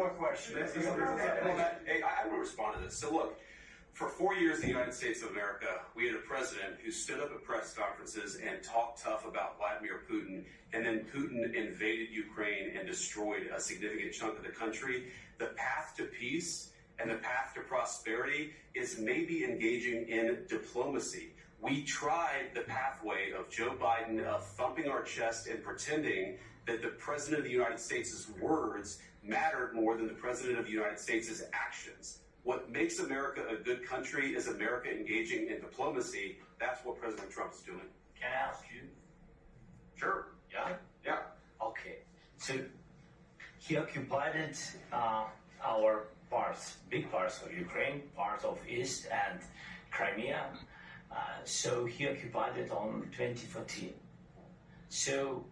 more question. Hey, I want to respond to this. So look, for 4 years in the United States of America, we had a president who stood up at press conferences and talked tough about Vladimir Putin, and then Putin invaded Ukraine and destroyed a significant chunk of the country. The path to peace and the path to prosperity is maybe engaging in diplomacy. We tried the pathway of Joe Biden of thumping our chest and pretending that the President of the United States' words mattered more than the President of the United States' actions. What makes America a good country is America engaging in diplomacy. That's what President Trump is doing. Can I ask you? Sure. Yeah? Yeah. Okay. So he occupied our parts, big parts of Ukraine, parts of East and Crimea. So he occupied it on 2014. So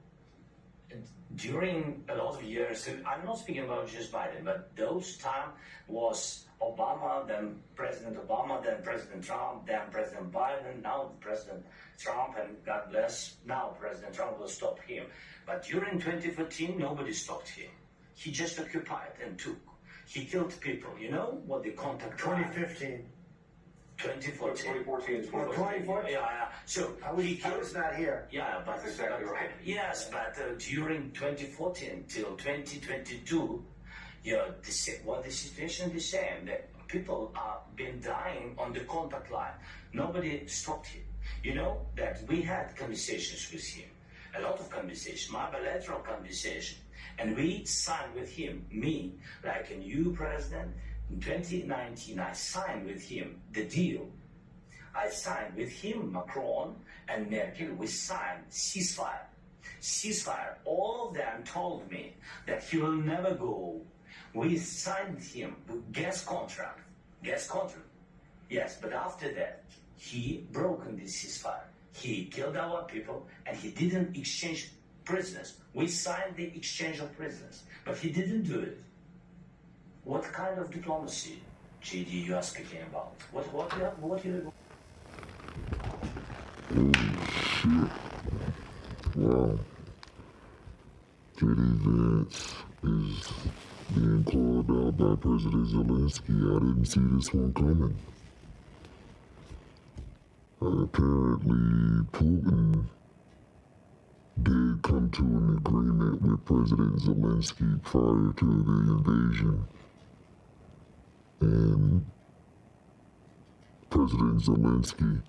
during a lot of years, so I'm not speaking about just Biden, but those time was Obama, then President Obama, then President Trump, then President Biden, now President Trump, and God bless, now President Trump will stop him. But during 2014, nobody stopped him. He just occupied and took. He killed people. You know what the contact 2015. 2014 2014. and 2014. 2014? Yeah. So I was not here. yeah, but That's exactly right. Yes, but during 2014 till 2022, the situation the same. That people are been dying on the contact line. Nobody stopped him. You know that we had conversations with him, a lot of conversations, my bilateral conversation, and we signed with him. Me, like a new president. In 2019, I signed with him the deal. I signed with him, Macron and Merkel, we signed ceasefire. Ceasefire. All of them told me that he will never go. We signed him with gas contract. Yes, but after that, he broken this ceasefire. He killed our people and he didn't exchange prisoners. We signed the exchange of prisoners, but he didn't do it. What kind of diplomacy, JD, you are speaking about? What you? Shit. Wow. JD Vance is being called out by President Zelensky. I didn't see this one coming. Apparently, Putin did come to an agreement with President Zelensky prior to the invasion. And President Zelensky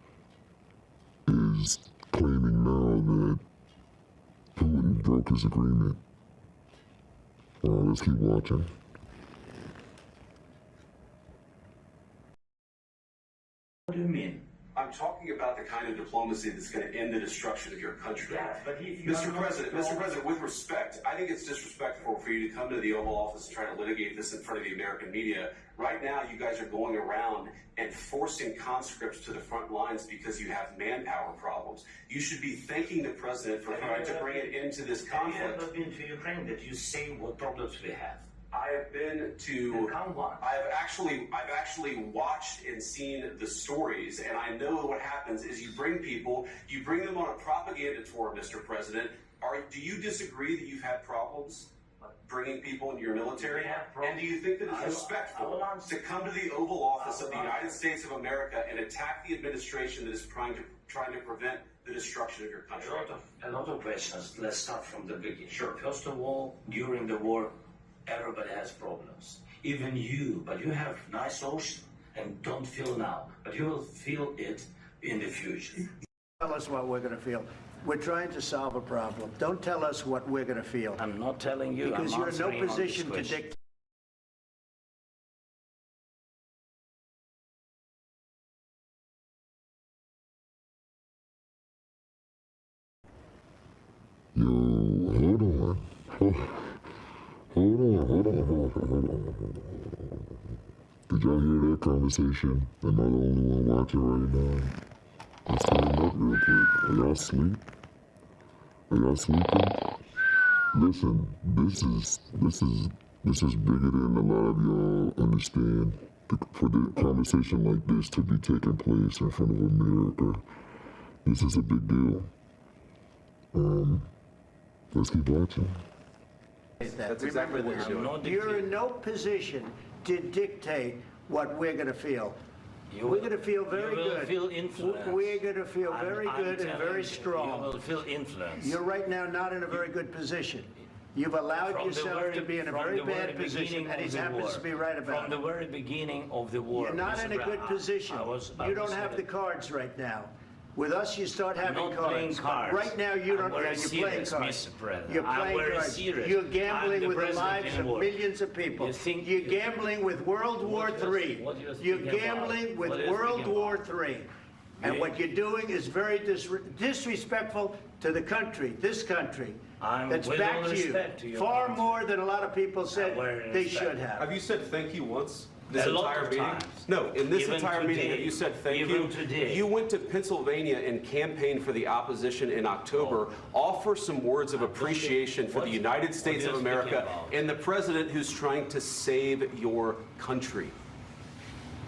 is claiming now that Putin broke his agreement. Well, let's keep watching. What do you mean? I'm talking about the kind of diplomacy that's going to end the destruction of your country. Yes, but if you Mr. President, with respect, I think it's disrespectful for you to come to the Oval Office and try to litigate this in front of the American media. Right now, you guys are going around and forcing conscripts to the front lines because you have manpower problems. You should be thanking the president for trying to bring it into this conflict. Have you ever been to Ukraine that you say what problems we have? I have been to. I've actually watched and seen the stories, and I know what happens is you bring them on a propaganda tour, Mr. President. Do you disagree that you've had problems bringing people into your military? And do you think that it's respectful to come to the Oval Office of the United States of America and attack the administration that is trying to prevent the destruction of your country? A lot of questions. Let's start from the beginning. Sure. First of all, during the war, everybody has problems. Even you, but you have nice ocean and don't feel now, but you will feel it in the future. Tell us what we're going to feel. We're trying to solve a problem. Don't tell us what we're going to feel. I'm not telling you. Because you're in no position to dictate. Yo, hold on. Hold on. Did y'all hear that conversation? Am I the only one watching right now? Let's stand up real quick. Are y'all asleep? Are y'all sleeping? Listen, this is bigger than a lot of y'all understand. For the conversation like this to be taking place in front of America, this is a big deal. Let's keep watching. dictate that. That's exactly Remember what this. you're doing. not You're dictating. in no position to dictate what we're going to feel. You We're will- going to feel very you will good. feel influenced. We're going to feel very I'm good and telling very you, strong. You will feel influence. You're right now not in a very good position. You've allowed From the yourself very- to be in a from very the very bad position, beginning and of he the happens war. to be right about From the it. very beginning of the war. You're not Mr. in a good Brown, position. I You don't was have the cards right now. With us, you start having not playing cards. cards. Right now, you I'm don't. very You're playing serious, cards. Mr. President. You're I'm playing very cards. serious. You're I'm gambling the with the president lives in of war. millions of people. You think- You're gambling with World War What you're- III. what you're You're speaking about? gambling with What you're World speaking War about? III. And Yeah. what you're doing is very disrespectful to the country, this country. I'm That's with back all to you. respect to your Far country. more than a lot of people said very they respect. should have. Have you said thank you once? This A lot entire of meeting? times. No, in this Even entire meeting, today. have you said thank Even you? today. You went to Pennsylvania and campaigned for the opposition in October. Offer some words of appreciation for the United States what of are you speaking America about? and the president who's trying to save your country.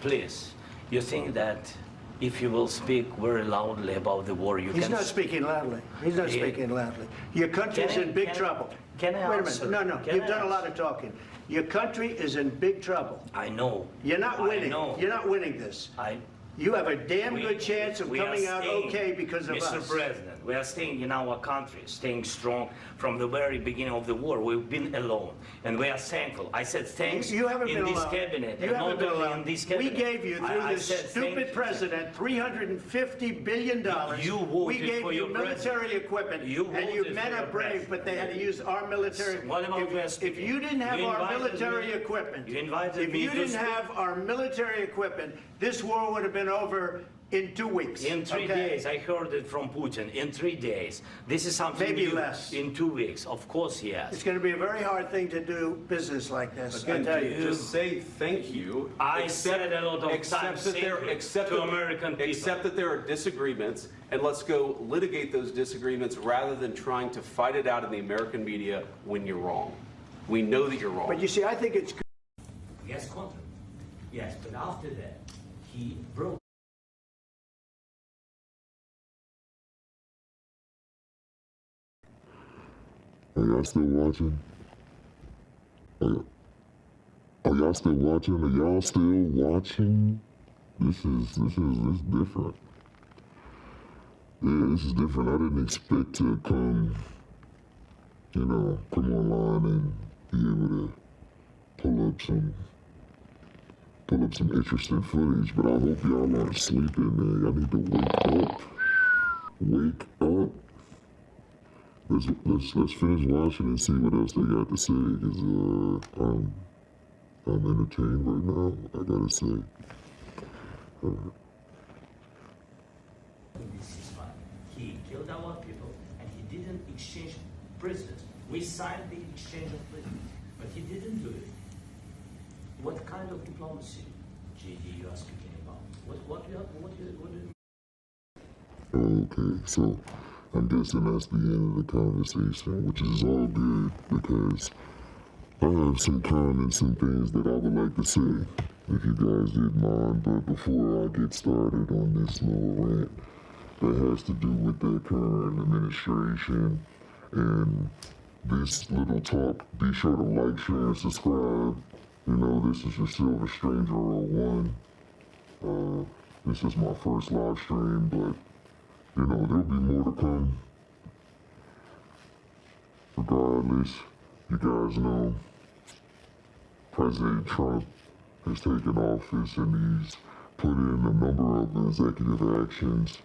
Please, you think that if you will speak very loudly about the war, you He's can... not speaking loudly. He's not Yeah. speaking loudly. Your country's Can I- in big can I- trouble. can I Wait a answer? minute. No, Can you've I done a lot answer? of talking. Your country is in big trouble. I know. You're not winning. I know. You're not winning this. You have a damn We- good chance of we are coming out staying, okay because of Mr. us. President, we are staying in our country, staying strong from the very beginning of the war. We've been alone, and we are thankful. I said thanks You haven't in been this alone. cabinet, You and haven't not been only alone. in this We cabinet. gave you, through I this said thank stupid you. president, $350 billion. You voted We gave for you your military equipment, You and you voted men for are your brave, president. but they had to use our military. What about we are If speaking? you didn't have You our invited military me- equipment, you invited if me you to didn't speak. have our military equipment, this war would have been over in 2 weeks. In 3 okay? days, I heard it from Putin. In 3 days, this is something Maybe new. less. In 2 weeks, of course, yes. It's going to be a very hard thing to do business like this, I Again, tell you. just say thank you. I said a lot of accept times that there- thank you accept to that- American people. Accept that there are disagreements, and let's go litigate those disagreements rather than trying to fight it out in the American media when you're wrong. We know that you're wrong. But you see, I think it's good. Yes, contract. Yes, but after that, he broke. Are y'all still watching? Are y'all still watching? Are y'all still watching? This is different. Yeah, this is different. I didn't expect to come online and be able to pull up some interesting footage, but I hope y'all aren't sleeping, man. Y'all need to wake up. Wake up. Let's finish watching and see what else they got to say, because I'm entertained right now, I gotta say. This is fine. He killed our people, and he didn't exchange prisoners. We signed the exchange of prisoners, but he didn't do it. What kind of diplomacy, JD, you are speaking about? What do you... Okay, so I'm guessing that's the end of the conversation, which is all good because I have some comments and things that I would like to say, if you guys didn't mind. But before I get started on this little rant that has to do with the current administration and this little talk, be sure to like, share, and subscribe. This is your Silver Stranger 01. This is my first live stream, but there'll be more to come. Regardless, you guys know President Trump has taken office and he's put in a number of executive actions.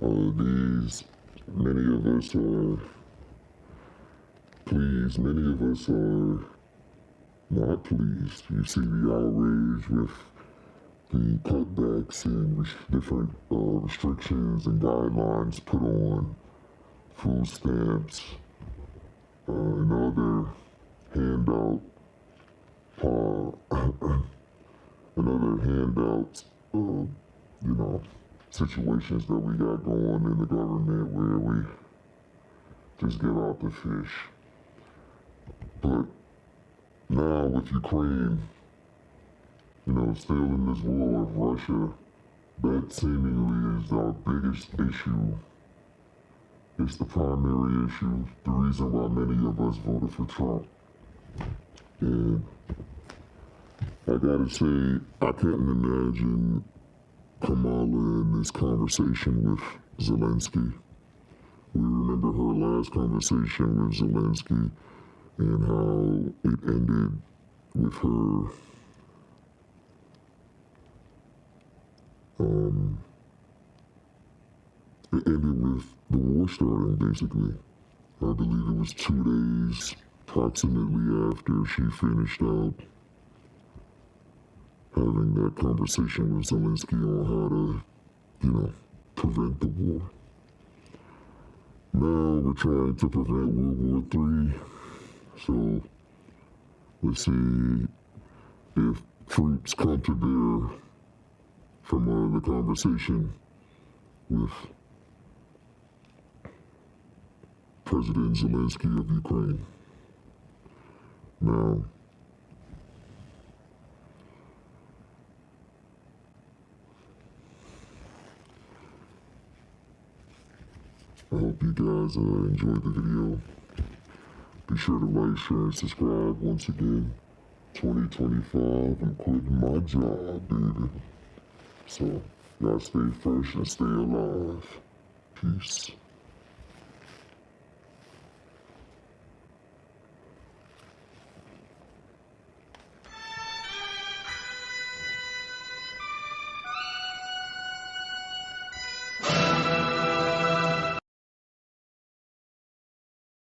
Many of us are pleased, many of us are not pleased. You see the outrage with the cutbacks and different restrictions and guidelines put on food stamps and other handouts, situations that we got going in the government where we just give out the fish. But now with Ukraine, still in this war with Russia, that seemingly is our biggest issue. It's the primary issue, the reason why many of us voted for Trump. And I gotta say, I couldn't imagine Kamala in this conversation with Zelensky. We remember her last conversation with Zelensky and how it ended with her it ended with the war starting, basically. I believe it was 2 days approximately after she finished out having that conversation with Zelensky on how to, prevent the war. Now we're trying to prevent World War III. So let's see if fruits come to bear from the conversation with President Zelensky of Ukraine. Now, I hope you guys enjoyed the video. Be sure to like, share, and subscribe. Once again, 2025, I'm quitting my job, baby. So, y'all stay fresh and stay alive. Peace.